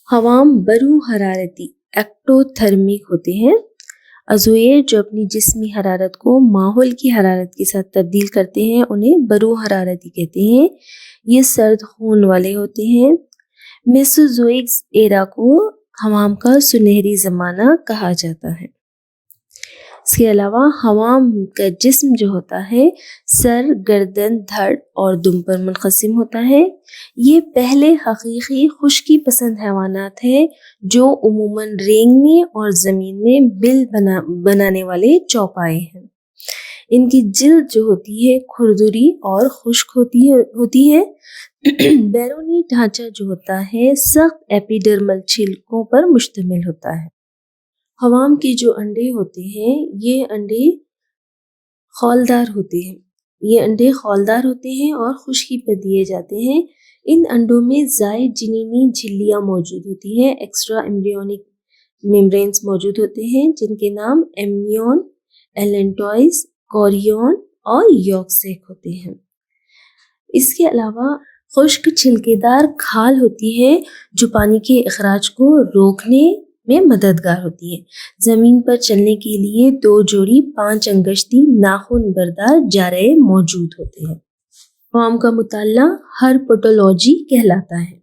حوام برو حرارتی ایکٹوتھرمک ہوتے ہیں. عضوے جو اپنی جسمی حرارت کو ماحول کی حرارت کے ساتھ تبدیل کرتے ہیں انہیں برو حرارتی کہتے ہیں. یہ سرد خون والے ہوتے ہیں. میسوزوئک ایرا کو حوام کا سنہری زمانہ کہا جاتا ہے. اس کے علاوہ حوام کا جسم جو ہوتا ہے سر، گردن، دھڑ اور دم پر منقسم ہوتا ہے. یہ پہلے حقیقی خشکی پسند حیوانات ہیں جو عموماً رینگنے اور زمین میں بل بنانے والے چوپائے ہیں. ان کی جلد جو ہوتی ہے کھردری اور خشک ہوتی ہے. بیرونی ڈھانچہ جو ہوتا ہے سخت ایپیڈرمل چھلکوں پر مشتمل ہوتا ہے. حوام کے جو انڈے ہوتے ہیں یہ انڈے خولدار ہوتے ہیں اور خشکی پر دیے جاتے ہیں. ان انڈوں میں زائد جنینی جھلیاں موجود ہوتی ہیں. ایکسٹرا ایمبریونک میمبرینز موجود ہوتے ہیں جن کے نام ایمنیون، ایلنٹوئز، کوریون اور یوکسیک ہوتے ہیں. اس کے علاوہ خشک چھلکے دار کھال ہوتی ہے جو پانی کے اخراج کو روکنے میں مددگار ہوتی ہے. زمین پر چلنے کے لیے 2 جوڑی 5 انگشتی ناخن بردار جارحے موجود ہوتے ہیں. حوام کا مطالعہ ہرپٹولوجی کہلاتا ہے.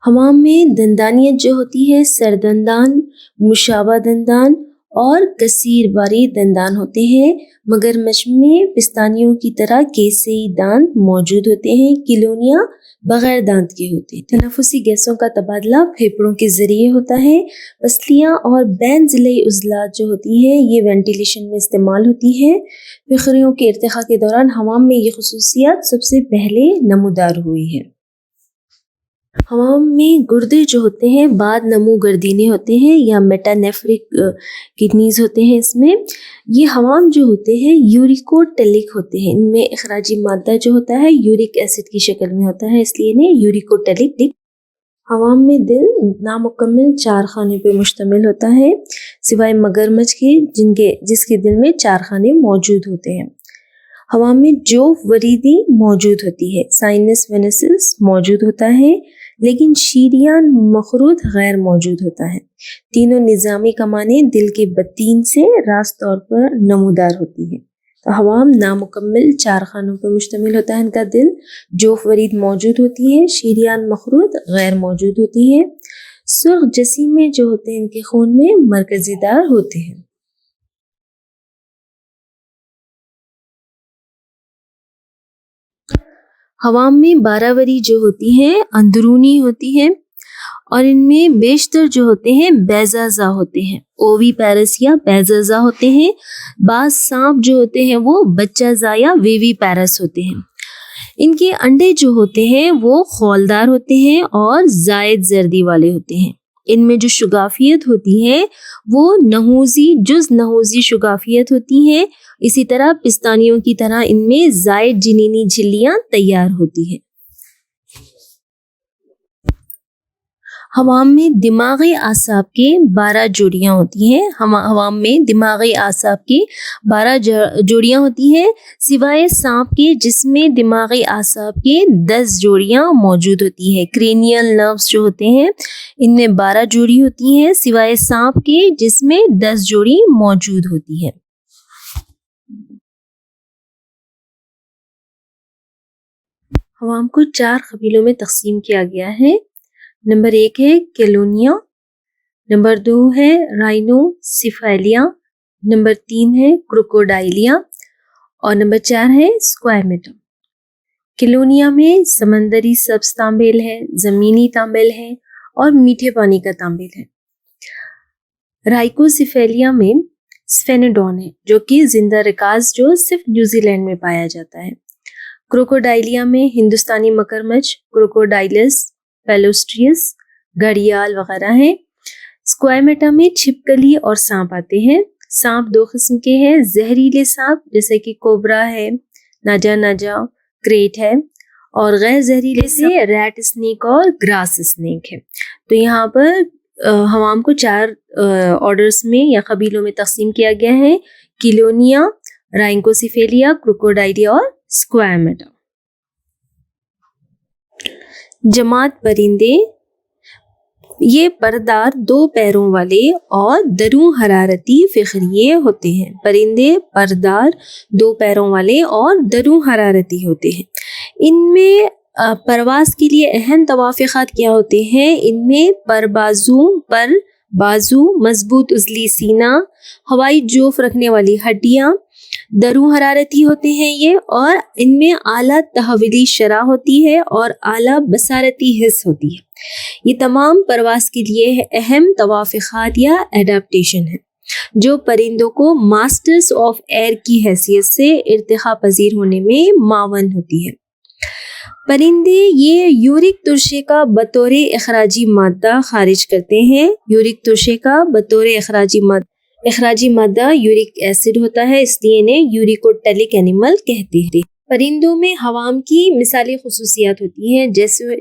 حوام میں دندانیت جو ہوتی ہے سردندان، مشابہ دندان اور کثیر باری دندان ہوتے ہیں. مگرمچھ میں پستانیوں کی طرح کیسئی دانت موجود ہوتے ہیں. کیلونیا بغیر دانت کے ہوتے ہیں. تنفسی گیسوں کا تبادلہ پھیپھڑوں کے ذریعے ہوتا ہے. پسلیاں اور بین ضلعی عضلات جو ہوتی ہیں یہ وینٹیلیشن میں استعمال ہوتی ہیں. پھیپھڑیوں کے ارتقاء کے دوران حوام میں یہ خصوصیات سب سے پہلے نمودار ہوئی ہیں. حوام میں گردے جو ہوتے ہیں بعد نمو گردینے ہوتے ہیں یا میٹانیفرک کڈنیز ہوتے ہیں. اس میں یہ حوام جو ہوتے ہیں یوریکوٹیلک ہوتے ہیں. ان میں اخراجی مادہ جو ہوتا ہے یورک ایسڈ کی شکل میں ہوتا ہے اس لیے انہیں یوریکوٹیلک. حوام میں دل نامکمل 4 خانے پہ مشتمل ہوتا ہے سوائے مگرمچھ کے جس کے دل میں 4 خانے موجود ہوتے ہیں. حوام میں جوف وریدی موجود ہوتی ہے. سائنس وینسس موجود ہوتا ہے لیکن شریان مخروط غیر موجود ہوتا ہے. تینوں نظامی کمانیں دل کے بطین سے راست طور پر نمودار ہوتی ہیں. تو حوام نامکمل 4 خانوں پر مشتمل ہوتا ہے. ان کا دل جوف ورید موجود ہوتی ہے، شریان مخروط غیر موجود ہوتی ہے. سرخ جسیمے جو ہوتے ہیں ان کے خون میں مرکزی دار ہوتے ہیں. حوام میں 12 وری جو ہوتی ہیں اندرونی ہوتی ہیں اور ان میں بیشتر جو ہوتے ہیں بیضاضا ہوتے ہیں. اووی پیرس یا بیضاضا ہوتے ہیں. بعض سانپ جو ہوتے ہیں وہ بچہ زا یا ویوی پیرس ہوتے ہیں. ان کے انڈے جو ہوتے ہیں وہ خولدار ہوتے ہیں اور زائد زردی والے ہوتے ہیں. ان میں جو شگافیت ہوتی ہے وہ نہوزی شگافیت ہوتی ہے. اسی طرح پستانیوں کی طرح ان میں زائد جنینی جھلیاں تیار ہوتی ہیں. حوام میں دماغی اعصاب کے 12 جوڑیاں ہوتی ہیں. حوام میں دماغی اعصاب کی 12 جوڑیاں ہوتی ہیں سوائے سانپ کے جس میں دماغی اعصاب کے 10 جوڑیاں موجود ہوتی ہیں. کرینیل نروز جو ہوتے ہیں ان میں 12 جوڑی ہوتی ہیں سوائے سانپ کے جس میں 10 جوڑی موجود ہوتی ہے. حوام کو 4 قبیلوں میں تقسیم کیا گیا ہے. نمبر 1 ہے کیلونیا، نمبر 2 ہے رائنوسیفیلیا، نمبر 3 ہے کروکوڈائلیا اور نمبر 4 ہے اسکوائمیٹا. کیلونیا میں سمندری سبز تانبیل ہے، زمینی تانبیل ہے اور میٹھے پانی کا تانبیل ہے. رائکوسیفیلیا میں سفینوڈون ہے جو کہ زندہ رکاز جو صرف نیوزی لینڈ میں پایا جاتا ہے. کروکوڈائلیا میں ہندوستانی مگرمچھ کروکوڈائلس پیلوسٹریس، گھڑیال وغیرہ ہیں. اسکوائمیٹا میں چھپکلی اور سانپ آتے ہیں. سانپ 2 قسم کے ہیں، زہریلے سانپ جیسے کہ کوبرا ہے، ناجا کریٹ ہے، اور غیر زہریلے سے ریٹ اسنیک اور گراس اسنیک ہے. تو یہاں پر حوام کو 4 آرڈرز میں یا قبیلوں میں تقسیم کیا گیا ہے: کیلونیا، رائنکوسیفیلیا، کروکوڈائلیا اور اسکوائمیٹا. جماعت پرندے یہ پردار 2 پیروں والے اور دروں حرارتی فخریے ہوتے ہیں۔ پرندے پردار 2 پیروں والے اور دروں حرارتی ہوتے ہیں۔ ان میں پرواز کے لیے اہم توافقات کیا ہوتے ہیں؟ ان میں بازو، مضبوط عضلی سینہ، ہوائی جوف رکھنے والی ہڈیاں، دروں حرارتی ہوتے ہیں یہ، اور ان میں اعلیٰ تحولی شرح ہوتی ہے اور اعلیٰ بصارتی حس ہوتی ہے۔ یہ تمام پرواز کے لیے اہم توافقات یا ایڈاپٹیشن ہیں جو پرندوں کو ماسٹرز آف ایئر کی حیثیت سے ارتقاء پذیر ہونے میں معاون ہوتی ہے۔ پرندے یہ یورک ترشے کا بطور اخراجی مادہ خارج کرتے ہیں۔ یورک ترشے کا بطور اخراجی مادہ یورک ایسڈ ہوتا ہے، اس لیے انہیں یوریکوٹیلک اینیمل کہتے ہیں۔ پرندوں میں حوام کی مثالی خصوصیات ہوتی ہیں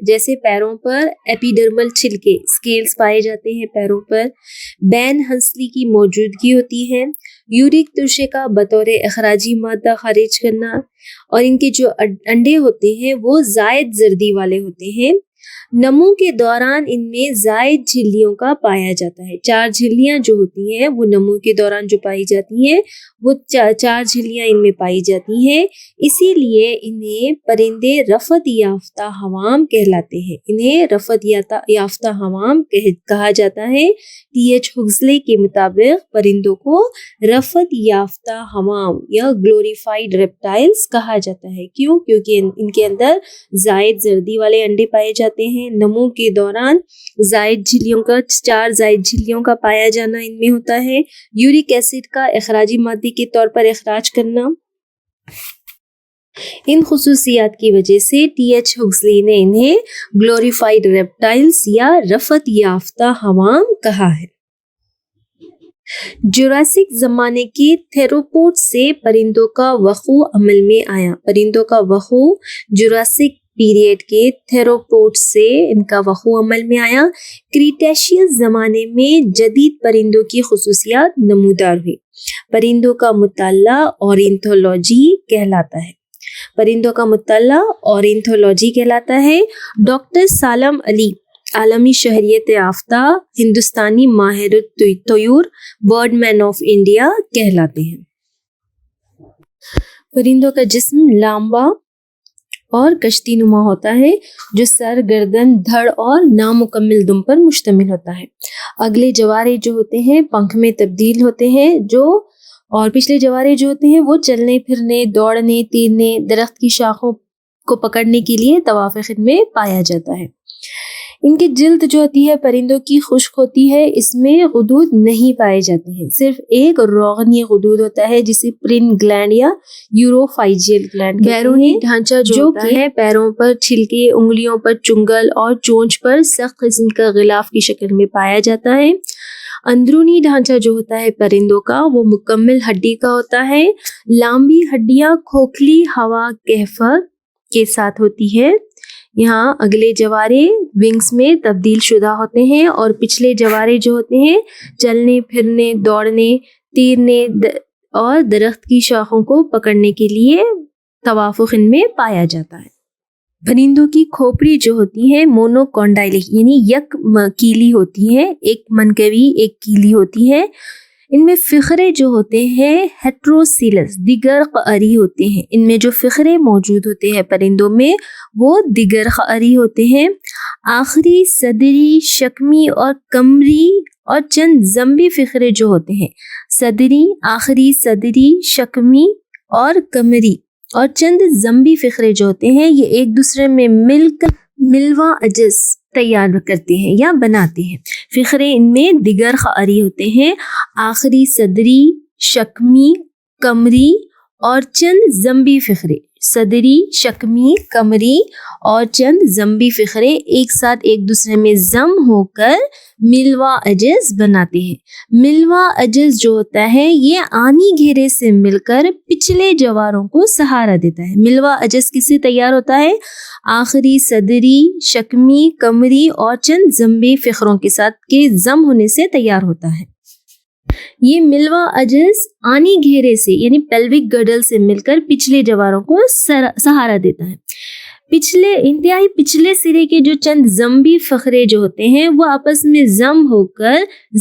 جیسے پیروں پر ایپیڈرمل چھلکے اسکیلز پائے جاتے ہیں، پیروں پر بین ہنسلی کی موجودگی ہوتی ہے، یورک ترشے کا بطور اخراجی مادہ خارج کرنا، اور ان کے جو انڈے ہوتے ہیں وہ زائد زردی والے ہوتے ہیں۔ نمو کے دوران ان میں زائد جھلیوں کا پایا جاتا ہے۔ 4 جھلیاں جو ہوتی ہیں وہ نمو کے دوران جو پائی جاتی ہیں وہ 4 جھلیاں ان میں پائی جاتی ہیں، اسی لیے انہیں پرندے رفت یافتہ حوام کہلاتے ہیں۔ انہیں رفت یافتہ حوام کہا جاتا ہے۔ ٹی.ایچ. ہگزلے کے مطابق پرندوں کو رفت یافتہ حوام یا گلوریفائڈ ریپٹائلز کہا جاتا ہے۔ کیوں؟ کیونکہ ان کے اندر زائد زردی والے انڈے پائے جاتے ہیں۔ نمو کے دوران 4 زائد جھلیوں کا پایا جانا ان میں ہوتا ہے۔ یورک ایسڈ کا اخراجی مادے کے طور پر اخراج کرنا، ان خصوصیات کی وجہ سے ٹی.ایچ. ہگزلے نے انہیں گلوریفائڈ ریپٹائلز یا رفت یافتہ حوام کہا ہے۔ جوراسک زمانے کے تھیروپوڈ سے پرندوں کا وقوع عمل میں آیا۔ پرندوں کا وقوع جوراسک پیریڈ کے تھیروپوڈ سے ان کا وقوع عمل میں آیا۔ کریٹیشیس زمانے میں جدید پرندوں کی خصوصیات نمودار ہوئی۔ پرندوں کا مطالعہ اورنتھولوجی کہلاتا ہے۔ پرندوں کا مطالعہ اورنتھولوجی کہلاتا ہے۔ ڈاکٹر سالم علی عالمی شہریت یافتہ ہندوستانی ماہر الطیور، برڈ مین آف انڈیا کہلاتے ہیں۔ پرندوں کا جسم لمبا اور کشتی نما ہوتا ہے جو سر، گردن، دھڑ اور نامکمل دم پر مشتمل ہوتا ہے۔ اگلے جوارے جو ہوتے ہیں پنکھ میں تبدیل ہوتے ہیں اور پچھلے جوارے جو ہوتے ہیں وہ چلنے پھرنے، دوڑنے، تیرنے، درخت کی شاخوں کو پکڑنے کے لیے توافق میں پایا جاتا ہے۔ ان کی جلد جو ہوتی ہے پرندوں کی خشک ہوتی ہے، اس میں غدود نہیں پائے جاتے ہیں، صرف ایک روغنی غدود ہوتا ہے جسے پرن گلینڈ یا یوروفائجیل گلینڈ کہتے ہیں۔ بیرونی ڈھانچہ جو کہ ہے پیروں پر چھلکے، انگلیوں پر چنگل اور چونچ پر سخت قسم کا غلاف کی شکل میں پایا جاتا ہے۔ اندرونی ڈھانچہ جو ہوتا ہے پرندوں کا وہ مکمل ہڈی کا ہوتا ہے۔ لامبی ہڈیاں کھوکھلی ہوا کہفر کے ساتھ ہوتی ہے۔ یہاں اگلے جوارے ونگز میں تبدیل شدہ ہوتے ہیں اور پچھلے جوارے جو ہوتے ہیں چلنے پھرنے، دوڑنے، تیرنے اور درخت کی شاخوں کو پکڑنے کے لیے توافق ان میں پایا جاتا ہے۔ پرندوں کی کھوپڑی جو ہوتی ہے مونوکونڈائلک یعنی یک کیلی ہوتی ہے، ایک منکوی ایک کیلی ہوتی ہے۔ ان میں فقرے جو ہوتے ہیں ہیٹروسیلس دیگر قعری ہوتے ہیں۔ ان میں جو فقرے موجود ہوتے ہیں پرندوں میں وہ دیگر قعری ہوتے ہیں۔ آخری، صدری، شکمی اور کمری اور چند زمبی فقرے جو ہوتے ہیں، صدری، آخری، صدری، شکمی اور کمری اور چند زمبی فقرے جو ہوتے ہیں یہ ایک دوسرے میں مل کر ملوا اجز تیار کرتے ہیں یا بناتے ہیں۔ فقرے ان میں دیگر قعری ہوتے ہیں۔ آخری، صدری، شکمی، کمری اور چند زمبی فقرے، صدری، شکمی، کمری اور چند زمبی فقرے ایک ساتھ ایک دوسرے میں ضم ہو کر ملوا اجز بناتے ہیں۔ ملوا اجز جو ہوتا ہے یہ آنی گھیرے سے مل کر پچھلے جواروں کو سہارا دیتا ہے۔ ملوا اجز کس سے تیار ہوتا ہے؟ آخری، صدری، شکمی، کمری اور چند زمبی فقروں کے ساتھ کے ضم ہونے سے تیار ہوتا ہے۔ یہ ملوا اجز آنی گھیرے سے یعنی پیلوک گرڈل سے مل کر پچھلے جواروں کو سہارا دیتا ہے۔ انتہائی پچھلے سرے کے جو چند زمبی فقرے جو ہوتے ہیں وہ آپس میں ضم ہو کر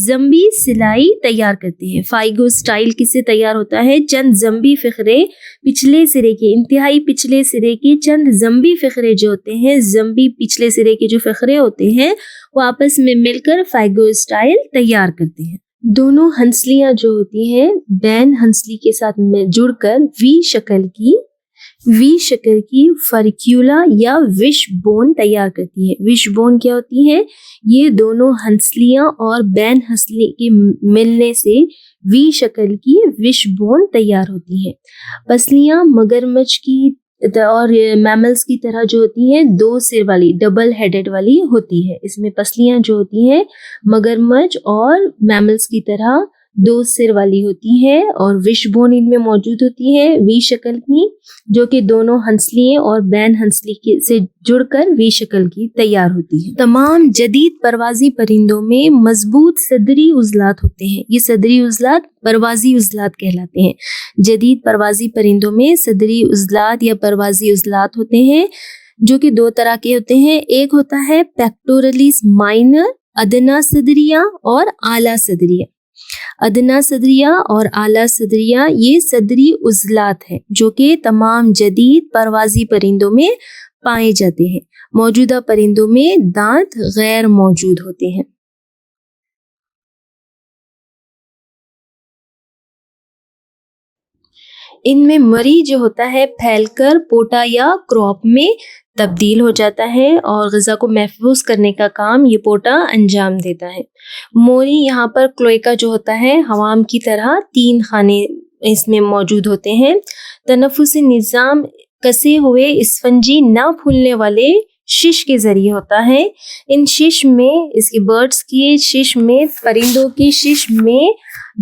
زمبی سلائی تیار کرتے ہیں. فائگو سٹائل کس سے تیار ہوتا ہے؟ چند زمبی فقرے انتہائی پچھلے سرے کے چند زمبی فقرے جو ہوتے ہیں، زمبی پچھلے سرے کے جو فقرے ہوتے ہیں وہ آپس میں مل کر فائگو سٹائل تیار کرتے ہیں. دونوں ہنسلیاں جو ہوتی ہیں بین ہنسلی کے ساتھ جڑ کر وی شکل کی فرکیولا یا وش بون تیار کرتی ہے. وش بون کیا ہوتی ہے؟ یہ دونوں ہنسلیاں اور بین ہنسلی کے ملنے سے وی شکل کی وش بون تیار ہوتی ہے. پسلیاں مگرمچھ کی اور میملز کی طرح جو ہوتی ہیں دو سر والی ڈبل ہیڈڈ والی ہوتی ہے. اس میں پسلیاں جو ہوتی ہیں مگرمچھ اور میملز کی طرح دو سر والی ہوتی ہے اور وش بون ان میں موجود ہوتی ہے وی شکل کی، جو کہ دونوں ہنسلی اور بین ہنسلی سے جڑ کر وی شکل کی تیار ہوتی ہے. تمام جدید پروازی پرندوں میں مضبوط صدری عضلات ہوتے ہیں. یہ صدری عضلات پروازی عضلات کہلاتے ہیں. جدید پروازی پرندوں میں صدری عضلات یا پروازی عضلات ہوتے ہیں جو کہ دو طرح کے ہوتے ہیں. ایک ہوتا ہے پیکٹورلیس مائنر، ادنا صدریہ اور اعلیٰ صدریہ. ادنا صدریہ اور اعلیٰ صدریہ یہ صدری عضلات ہیں جو کہ تمام جدید پروازی پرندوں میں پائے جاتے ہیں. موجودہ پرندوں میں دانت غیر موجود ہوتے ہیں. ان میں مری جو ہوتا ہے پھیل کر پوٹا یا کراپ میں تبدیل ہو جاتا ہے اور غذا کو محفوظ کرنے کا کام یہ پوٹا انجام دیتا ہے. موری یہاں پر کلوئکا جو ہوتا ہے حمام کی طرح 3 خانے اس میں موجود ہوتے ہیں. تنفسی نظام کسے ہوئے اسفنجی نہ پھولنے والے شش کے ذریعے ہوتا ہے. ان شش میں اس کے برڈز کی شش میں پرندوں کی شش میں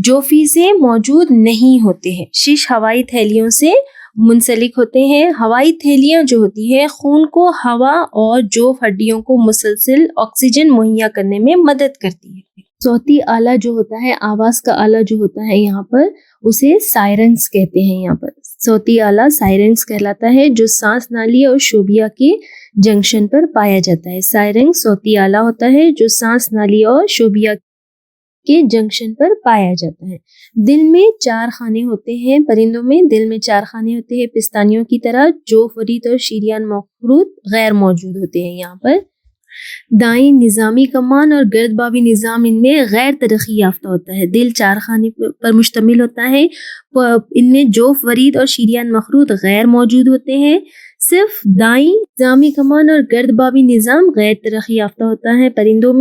جوفیزے موجود نہیں ہوتے ہیں. شش ہوائی تھیلیوں سے منسلک ہوتے ہیں. ہوائی تھیلیاں جو ہوتی ہے خون کو ہوا اور جوف ہڈیوں کو مسلسل آکسیجن مہیا کرنے میں مدد کرتی ہے. صوتی آلہ جو ہوتا ہے آواز کا آلہ جو ہوتا ہے یہاں پر اسے سائرنگز کہتے ہیں. یہاں پر صوتی آلہ سائرنگز کہلاتا ہے جو سانس نالی اور شوبیا کے جنکشن پر پایا جاتا ہے. سائرنگ صوتی آلہ ہوتا ہے جو سانس نالی اور شوبیا کے جنکشن پر پایا جاتا ہے. دل میں 4 خانے ہوتے ہیں. پرندوں میں دل میں 4 خانے ہوتے ہیں پستانیوں کی طرح. جو فرید اور شریان مخروط غیر موجود ہوتے ہیں. یہاں پر دائیں نظامی کمان اور گرد بابی نظام ان میں غیر ترقی یافتہ ہوتا ہے. دل 4 خانے پر مشتمل ہوتا ہے. ان میں جو فرید اور شریان مخروط غیر موجود ہوتے ہیں. صرف دائیں نظامی کمان اور گرد بابی نظام غیر ترقی یافتہ ہوتا ہے. پرندوں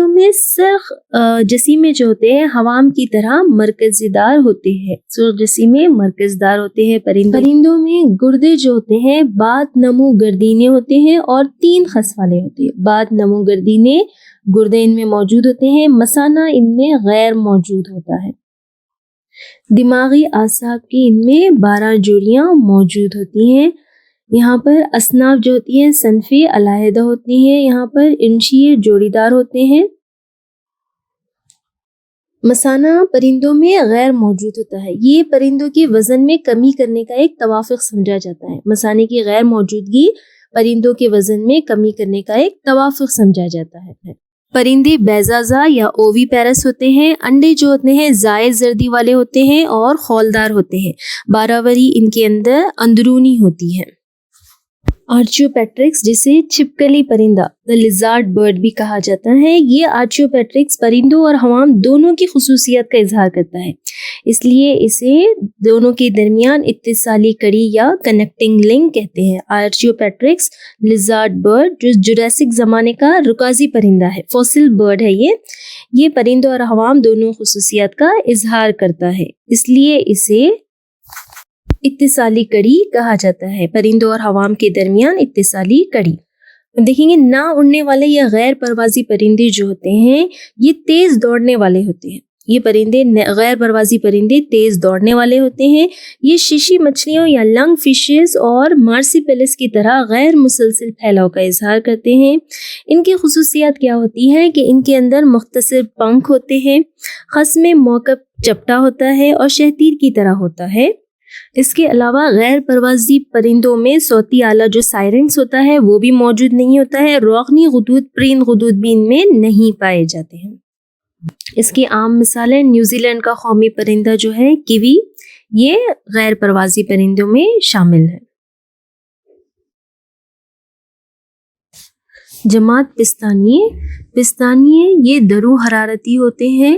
میں سرخ جسیمے جو ہوتے ہیں حوام کی طرح مرکزی دار ہوتے ہیں. سرخ جسیمے مرکز دار ہوتے ہیں. پرندوں میں گردے جو ہوتے ہیں بات نمو گردینے ہوتے ہیں اور 3 خس والے ہوتے ہیں. بات نمو گردینے گردے ان میں موجود ہوتے ہیں. مثانہ ان میں غیر موجود ہوتا ہے. دماغی اعصاب کی ان میں 12 جوڑیاں موجود ہوتی ہیں. یہاں پر اصناف جو ہوتی ہیں صنفی علیحدہ ہوتی ہیں. یہاں پر انشیے جوڑی دار ہوتے ہیں. مثانہ پرندوں میں غیر موجود ہوتا ہے. یہ پرندوں کے وزن میں کمی کرنے کا ایک توافق سمجھا جاتا ہے. مثانے کی غیر موجودگی پرندوں کے وزن میں کمی کرنے کا ایک توافق سمجھا جاتا ہے. پرندے بیضازا یا اووی پیرس ہوتے ہیں. انڈے جو ہوتے ہیں زائد زردی والے ہوتے ہیں اور خولدار ہوتے ہیں. باراوری ان کے اندر اندرونی ہوتی ہے. آرچیوپیٹرکس جسے چھپکلی پرندہ the lizard bird بھی کہا جاتا ہے. یہ آرچیوپیٹرکس پرندوں اور حمام دونوں کی خصوصیت کا اظہار کرتا ہے. اس لیے اسے دونوں کے درمیان اتصالی کڑی یا کنیکٹنگ لنک کہتے ہیں. آرچیوپیٹرکس lizard bird جو جوریسک زمانے کا رکازی پرندہ ہے، فوسل برڈ ہے. یہ پرندوں اور حمام دونوں خصوصیات کا اظہار کرتا ہے. اس لیے اسے اتصالی کڑی کہا جاتا ہے. پرندوں اور حوام کے درمیان اتصالی کڑی. دیکھیں گے نہ اڑنے والے یا غیر پروازی پرندے جو ہوتے ہیں یہ تیز دوڑنے والے ہوتے ہیں. یہ پرندے غیر پروازی پرندے تیز دوڑنے والے ہوتے ہیں. یہ شیشی مچھلیوں یا لنگ فشز اور مارسیپیلس کی طرح غیر مسلسل پھیلاؤ کا اظہار کرتے ہیں. ان کی خصوصیات کیا ہوتی ہیں کہ ان کے اندر مختصر پنکھ ہوتے ہیں. خس میں موقب چپٹا ہوتا ہے اور شہتیر کی طرح ہوتا ہے. اس کے علاوہ غیر پروازی پرندوں میں صوتی آلہ جو سائرنگس ہوتا ہے وہ بھی موجود نہیں ہوتا ہے. روغنی غدود پرند غدود بھی ان میں نہیں پائے جاتے ہیں. اس کی عام مثالیں نیوزی لینڈ کا قومی پرندہ جو ہے کیوی، یہ غیر پروازی پرندوں میں شامل ہے. جماعت پستانیے یہ درو حرارتی ہوتے ہیں.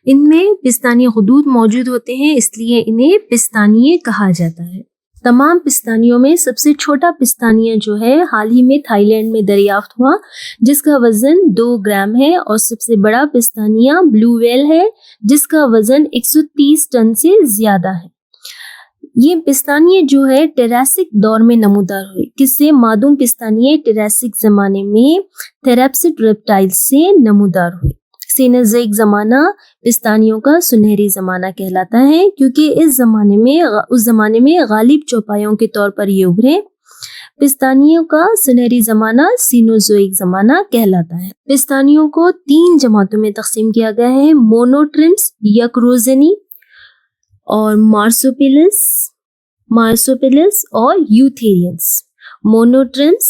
ان میں پستانی غدود موجود ہوتے ہیں، اس لیے انہیں پستانیے کہا جاتا ہے. تمام پستانیوں میں سب سے چھوٹا پستانیہ جو ہے حال ہی میں تھائی لینڈ میں دریافت ہوا، جس کا وزن 2 گرام ہے، اور سب سے بڑا پستانیہ بلو ویل ہے جس کا وزن 130 ٹن سے زیادہ ہے. یہ پستانیے جو ہے ٹیراسک دور میں نمودار ہوئے، کس سے؟ مادون پستانیے ٹیراسک زمانے میں تھیراپسڈ ریپٹائل سے نمودار ہوئے. سینوزوئک زمانہ پستانیوں کا سنہری زمانہ کہلاتا ہے، کیونکہ اس زمانے میں غالب چوپایوں کے طور پر یہ ابھرے. پستانیوں کا سنہری زمانہ سینوزوئک زمانہ کہلاتا ہے. پستانیوں کو 3 جماعتوں میں تقسیم کیا گیا ہے: مونوٹرمس، یکروزنی اور مارسوپیلس اور یوتھیرینس. مونوٹرمس،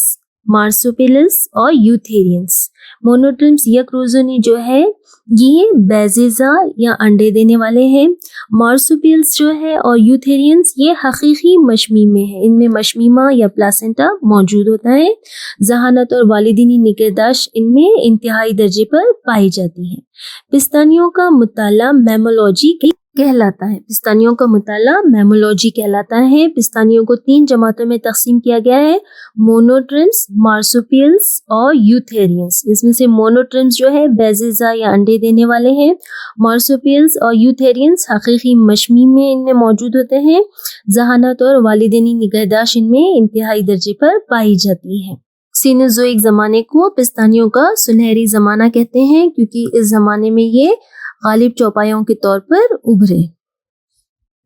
مارسوپیلس اور یوتھیرینس. مونوٹرمس یکروزنی جو ہے یہ بیزیزا یا انڈے دینے والے ہیں. مارسوپیلس جو ہے اور یوتھیرینس یہ حقیقی مشمیمے ہیں، ان میں مشمیمہ یا پلاسنٹا موجود ہوتا ہے. ذہانت اور والدینی نگہداشت ان میں انتہائی درجے پر پائی جاتی ہے. پستانیوں کا مطالعہ میمولوجی کہلاتا ہے. پستانیوں کو 3 جماعتوں میں تقسیم کیا گیا ہے: مونوٹرمس، مارسوپیلس اور یوتھیرینس. اس میں سے مونوٹرمس جو ہے بیزیزا یا انڈے دینے والے ہیں. مارسوپیلس اور یوتھیرینس حقیقی مشمیمے ان میں موجود ہوتے ہیں. ذہانت اور والدینی نگہداشت ان میں انتہائی درجے پر پائی جاتی ہے. سینوزوئک زمانے کو پستانیوں کا سنہری زمانہ کہتے ہیں، کیونکہ اس زمانے میں یہ غالب چوپایوں کے طور پر ابھرے.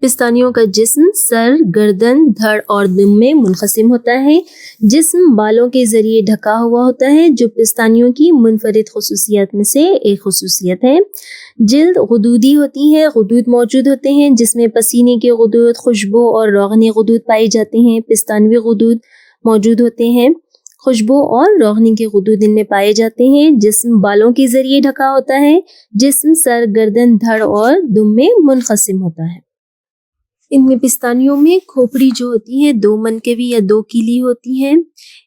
پستانیوں کا جسم سر، گردن، دھڑ اور دم میں منقسم ہوتا ہے. جسم بالوں کے ذریعے ڈھکا ہوا ہوتا ہے، جو پستانیوں کی منفرد خصوصیات میں سے ایک خصوصیت ہے. جلد غدودی ہوتی ہے، غدود موجود ہوتے ہیں جس میں پسینے کے غدود، خوشبو اور روغنی غدود پائے جاتے ہیں. پستانوی غدود موجود ہوتے ہیں، خوشبو اور روغنی کے غدود ان میں پائے جاتے ہیں. جسم بالوں کے ذریعے ڈھکا ہوتا ہے. جسم سر، گردن، دھڑ اور دم میں منقسم ہوتا ہے. ان میں پستانیوں میں کھوپڑی جو ہوتی ہے 2 منکبی یا 2 کیلی ہوتی ہیں.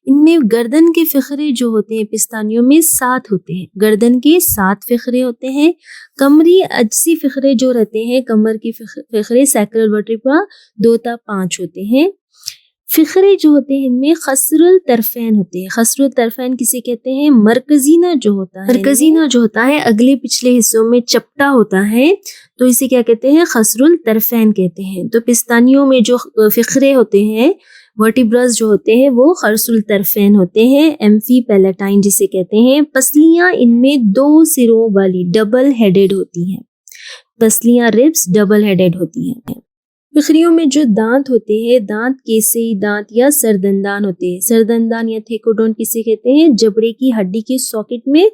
ان میں گردن کے فقرے جو ہوتے ہیں پستانیوں میں 7 ہوتے ہیں. گردن کے 7 فقرے ہوتے ہیں. کمری اجزی فقرے جو رہتے ہیں، کمر کی فقرے سیکرل ورٹیبرا 2 تا 5 ہوتے ہیں. فقرے جو ہوتے ہیں ان میں خصر الطرفین ہوتے ہیں. خصر الطرفین کسے کہتے ہیں؟ مرکزینہ جو ہوتا ہے اگلے پچھلے حصوں میں چپٹا ہوتا ہے، تو اسے کیا کہتے ہیں؟ خصر الطرفین کہتے ہیں. تو پستانیوں میں جو فقرے ہوتے ہیں، ورٹیبرز جو ہوتے ہیں، وہ خصر الطرفین ہوتے ہیں. ایمفی پیلیٹائن جسے کہتے ہیں. پسلیاں ان میں 2 سروں والی ڈبل ہیڈڈ ہوتی ہیں. پسلیاں ریبس ڈبل ہیڈڈ ہوتی ہیں. فقریوں میں جو دانت ہوتے ہیں، دانت کیسئی دانت یا سردندان ہوتے ہیں. سردندان یا تھیکوڈون کسے کہتے ہیں؟ جبڑے کی ہڈی کے ساکٹ میں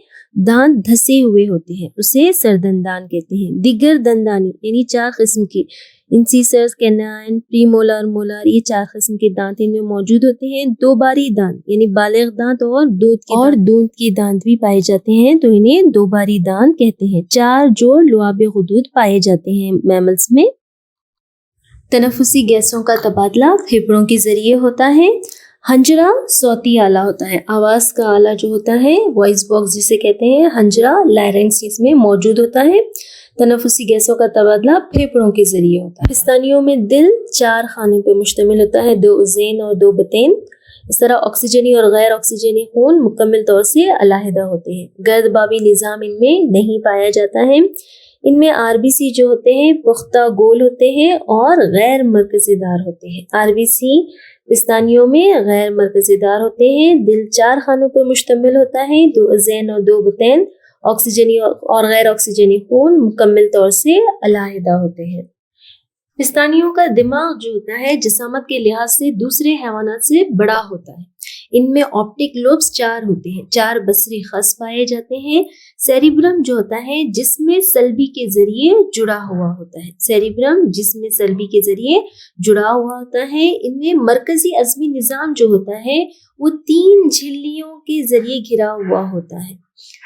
دانت دھسے ہوئے ہوتے ہیں، اسے سردندان کہتے ہیں. دیگر دندانی یعنی 4 قسم کے انسیسرز، کینائن، پری مولر، مولر، یہ 4 قسم کے دانت ان میں موجود ہوتے ہیں. 2 باری دانت یعنی بالغ دانت اور دونت کے دانت بھی پائے جاتے ہیں، تو انہیں 2 باری دانت کہتے ہیں. 4 جوڑ لعاب غدود پائے جاتے ہیں میملز میں. تنفسی گیسوں کا تبادلہ پھیپھڑوں کے ذریعے ہوتا ہے. ہنجرہ صوتی آلہ ہوتا ہے، آواز کا آلہ جو ہوتا ہے، وائس باکس جسے کہتے ہیں. ہنجرہ لائرنکس اس میں موجود ہوتا ہے. تنفسی گیسوں کا تبادلہ پھیپھڑوں کے ذریعے ہوتا ہے. پستانیوں میں دل 4 خانوں پر مشتمل ہوتا ہے، 2 اذین اور 2 بطین. اس طرح آکسیجنی اور غیر آکسیجنی خون مکمل طور سے علیحدہ ہوتے ہیں. گرد بابی نظام ان میں نہیں پایا جاتا ہے. ان میں آر بی سی جو ہوتے ہیں پختہ گول ہوتے ہیں اور غیر مرکزی دار ہوتے ہیں. آر بی سی پستانیوں میں غیر مرکزی دار ہوتے ہیں. دل 4 خانوں پر مشتمل ہوتا ہے، 2 اذین اور 2 بطین. آکسیجنی اور غیر آکسیجنی خون مکمل طور سے علیحدہ ہوتے ہیں. پستانیوں کا دماغ جو ہوتا ہے جسامت کے لحاظ سے دوسرے حیوانات سے بڑا ہوتا ہے. ان میں آپٹک لوبس 4 ہوتے ہیں, 4 بصری خص پائے جاتے ہیں. سیریبرم جو ہوتا ہے جسم سلبی کے ذریعے جڑا ہوا ہوتا ہے, سیریبرم جسم سلبی کے ذریعے جڑا ہوا ہوتا ہے. ان میں مرکزی عصبی نظام جو ہوتا ہے وہ 3 جھلیوں کے ذریعے گھرا ہوا ہوتا ہے.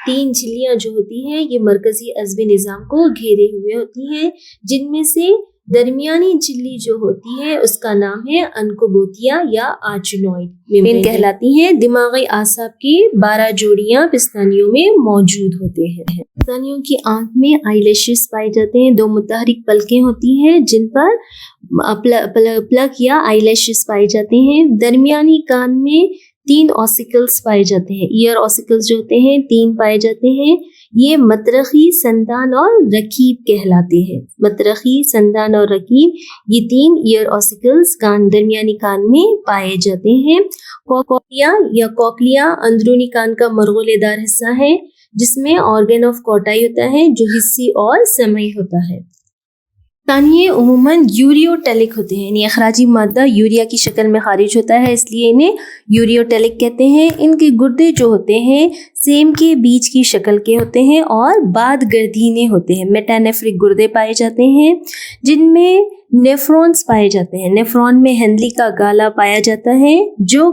3 جھلیاں جو ہوتی ہیں یہ مرکزی عصبی نظام کو گھیرے ہوئے ہوتی ہیں, جن میں سے درمیانی جھلی جو ہوتی ہے اس کا نام ہے انکوبوتیا یا آرچنوئڈ ممبرین کہلاتی ہیں. دماغی اعصاب کی 12 جوڑیاں پستانیوں میں موجود ہوتے ہیں. پستانیوں کی آنکھ میں آئی لیشز پائے جاتے ہیں. 2 متحرک پلکیں ہوتی ہیں جن پر پلک یا آئی لیشز پائے جاتے ہیں. درمیانی کان میں 3 آسیکلز پائے جاتے ہیں. ایئر آسیکلز جو ہوتے ہیں 3 پائے جاتے ہیں. یہ مطرقی، سندان اور رکیب کہلاتے ہیں. مطرقی، سندان اور رکیب یہ 3 ایئر آسیکلز درمیانی کان میں پائے جاتے ہیں. کوکلیا اندرونی کان کا مرغولے دار حصہ ہے جس میں آرگن آف کوٹائی ہوتا ہے جو حسی اور سمعی ہوتا ہے. پستانیے عموماً یوریوٹیلک ہوتے ہیں, یعنی اخراجی مادہ یوریا کی شکل میں خارج ہوتا ہے, اس لیے انہیں یوریوٹیلک کہتے ہیں. ان کے گردے جو ہوتے ہیں سیم کے بیج کی شکل کے ہوتے ہیں اور بعد گردینے ہوتے ہیں. میٹانیفرک گردے پائے جاتے ہیں جن میں نیفرونز پائے جاتے ہیں. نیفرون میں ہنلی کا گالا پایا جاتا ہے جو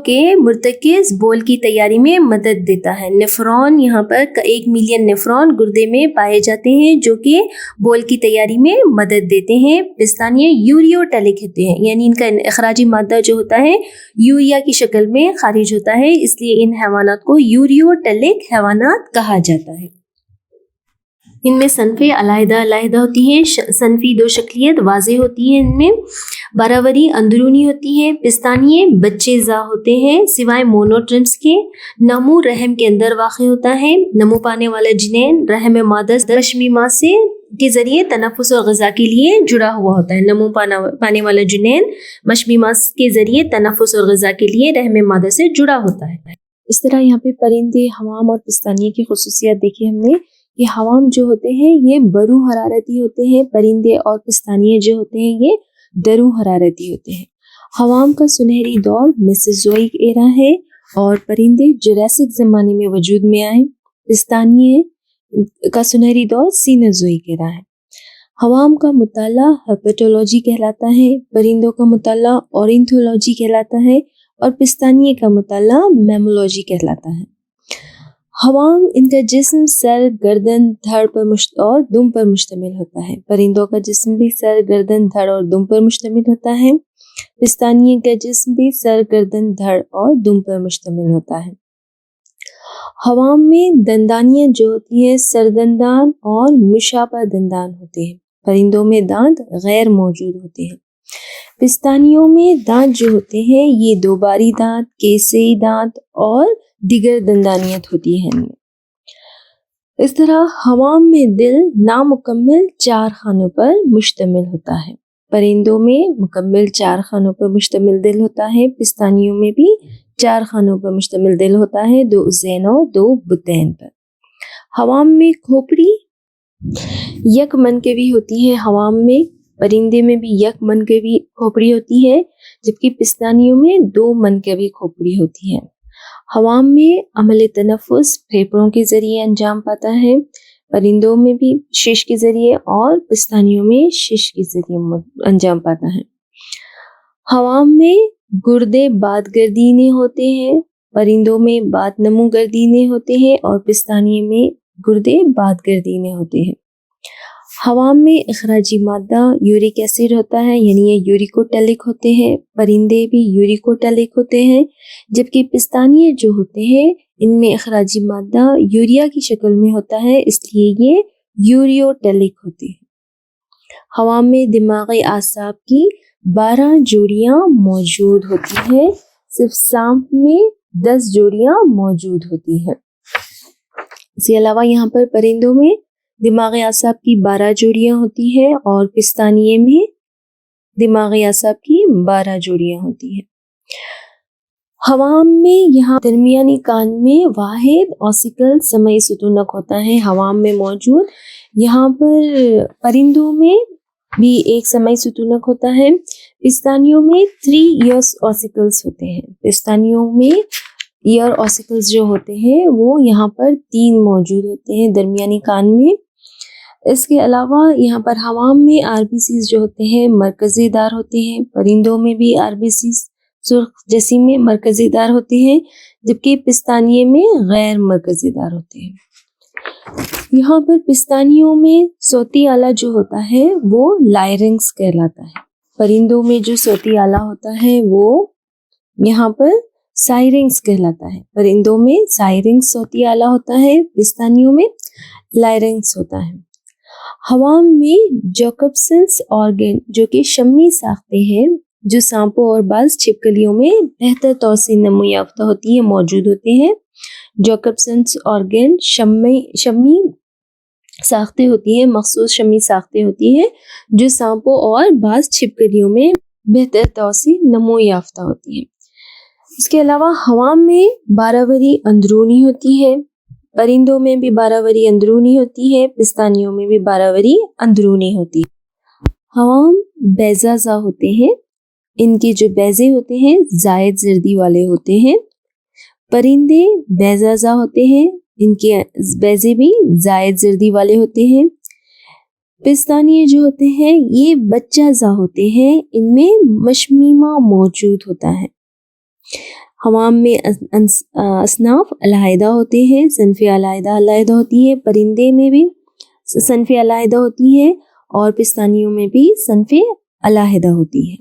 کہ مرتکز بول کی تیاری میں مدد دیتا ہے. نیفرون یہاں پر 1 ملین نیفرون گردے میں پائے جاتے ہیں جو کہ بول کی تیاری میں مدد دیتے ہیں. پستانیے یوریوٹیلک ہوتے ہیں, یعنی ان کا اخراجی مادہ جو ہوتا ہے یوریا کی شکل میں خارج ہوتا ہے, اس لیے ان حیوانات کو یوریوٹیلک حیوانات کہا جاتا ہے. ان میں صنفیں علیحدہ ہوتی ہیں. صنفی 2 شکلیت واضح ہوتی ہے. ان میں باراوری اندرونی ہوتی ہے. پستانیے بچے زا ہوتے ہیں سوائے مونوٹرمس کے. نمو رحم کے اندر واقع ہوتا ہے. نمو پانے والا جنین رحم مادہ مشیمہ سے کے ذریعے تنفس اور غذا کے لیے جڑا ہوا ہوتا ہے. نمو پانے والا جنین مشیمہ کے ذریعے تنفس اور غذا کے لیے رحم مادہ سے جڑا ہوتا ہے. اس طرح یہاں پہ پرندے، حوام اور پستانیے کی خصوصیات دیکھی ہم نے. یہ حوام جو ہوتے ہیں یہ برو حرارتی ہوتے ہیں. پرندے اور پستانیے جو ہوتے ہیں یہ درو حرارتی ہوتے ہیں. حوام کا سنہری دور میسوزوئک ایرا ہے اور پرندے جوریسک زمانے میں وجود میں آئے. پستانیے کا سنہری دور سینوزوئک ایرا ہے. حوام کا مطالعہ ہرپیٹولوجی کہلاتا ہے. پرندوں کا مطالعہ اورنتھولوجی کہلاتا ہے اور پستانیے کا مطالعہ میمولوجی کہلاتا ہے. حوام ان کا جسم سر، گردن، دھڑ پر اور دم پر مشتمل ہوتا ہے. پرندوں کا جسم بھی سر، گردن، دھڑ اور دم پر مشتمل ہوتا ہے. پستانیے کا جسم بھی سر، گردن، دھڑ اور دم پر مشتمل ہوتا ہے. حوام میں دندانیاں جو ہوتی ہیں سردندان اور مشابہ دندان ہوتے ہیں. پرندوں میں دانت غیر موجود ہوتے ہیں. پستانیوں میں دانت جو ہوتے ہیں یہ 2 باری دانت، کیسئی دانت اور دیگر دندانیت ہوتی ہیں. اس طرح حوام میں دل نامکمل 4 خانوں پر مشتمل ہوتا ہے. پرندوں میں مکمل 4 خانوں پر مشتمل دل ہوتا ہے. پستانیوں میں بھی 4 خانوں پر مشتمل دل ہوتا ہے، 2 اذین اور 2 بطین پر. حوام میں کھوپڑی یک منکبی ہوتی ہے. حوام میں پرندے میں بھی یک منکبی کھوپڑی ہوتی ہے جبکہ پستانیوں میں 2 منکبی کھوپڑی ہوتی ہے. حوام میں عمل تنفس پھیپھڑوں کے ذریعے انجام پاتا ہے. پرندوں میں بھی شش کے ذریعے اور پستانیوں میں شش کے ذریعے انجام پاتا ہے. حوام میں گردے باد گردینے ہوتے ہیں. پرندوں میں باد نمو گردینے ہوتے ہیں اور پستانیے میں گردے باد گردینے ہوتے ہیں. حوام میں اخراجی مادہ یورک ایسڈ ہوتا ہے، یعنی یہ یوریکوٹیلک ہوتے ہیں. پرندے بھی یوریکوٹیلک ہوتے ہیں جبکہ پستانیے جو ہوتے ہیں ان میں اخراجی مادہ یوریا کی شکل میں ہوتا ہے، اس لیے یہ یوریوٹیلک ہوتے ہیں. حوام میں دماغی اعصاب کی 12 جوڑیاں موجود ہوتی ہیں. صرف سانپ میں 10 جوڑیاں موجود ہوتی ہیں. اس کے علاوہ یہاں پر پرندوں میں دماغی اعصاب کی 12 جوڑیاں ہوتی ہیں اور پستانیے میں دماغی اعصاب کی 12 جوڑیاں ہوتی ہیں. حوام میں یہاں درمیانی کان میں واحد اوسیکل سمعی ستونک ہوتا ہے. حوام میں موجود یہاں پر پرندوں میں بھی ایک سمائی ستونک ہوتا ہے۔ پستانیوں میں 3 ایئر آسیکلز ہوتے ہیں۔ پستانیوں میں ایئر آسیکلز جو ہوتے ہیں وہ یہاں پر 3 موجود ہوتے ہیں درمیانی کان میں۔ اس کے علاوہ یہاں پر حمام میں RBCs جو ہوتے ہیں مرکزی دار ہوتے ہیں۔ پرندوں میں بھی RBCs سرخ جسیم میں مرکزی دار ہوتے ہیں، جبکہ پستانیے میں غیر مرکزی دار ہوتے ہیں۔ یہاں پر پستانیوں میں صوتی آلہ جو ہوتا ہے وہ لائرنگس کہلاتا ہے۔ پرندوں میں جو صوتی آلہ ہوتا ہے وہ یہاں پر سائرنگس کہلاتا ہے۔ پرندوں میں سائرنگس صوتی آلہ ہوتا ہے، پستانیوں میں لائرنگس ہوتا ہے۔ حمام میں جیکوبسنس آرگن جو کہ شمی ساختیں ہیں، جو سانپوں اور بعض چھپکلیوں میں بہتر طور سے نمو یافتہ ہوتی ہیں، موجود ہوتے ہیں۔ جیکوبسنس آرگن شمی ساختیں ہوتی ہیں، مخصوص شمی ساختیں ہوتی ہیں جو سانپوں اور بعض چھپکلیوں میں بہتر طور سے نمو یافتہ ہوتی ہیں۔ اس کے علاوہ حمام میں باراوری اندرونی ہوتی ہے۔ پرندوں میں بھی باراوری اندرونی ہوتی ہے، پستانیوں میں بھی باراوری اندرونی ہوتی ہے۔ حمام بیضہ زا ہوتے ہیں، ان کے جو بیضے ہوتے ہیں زائد زردی والے ہوتے ہیں۔ پرندے بیضہ زا ہوتے ہیں، ان کے بیضے بھی زائد زردی والے ہوتے ہیں۔ پستانیے جو ہوتے ہیں یہ بچہ زا ہوتے ہیں، ان میں مشمیمہ موجود ہوتا ہے۔ حمام میں اصناف علیحدہ ہوتے ہیں، صنفیں علیحدہ ہوتی ہیں۔ پرندے میں بھی صنفیں علیحدہ ہوتی ہیں اور پستانیوں میں بھی صنفیں علیحدہ ہوتی ہیں۔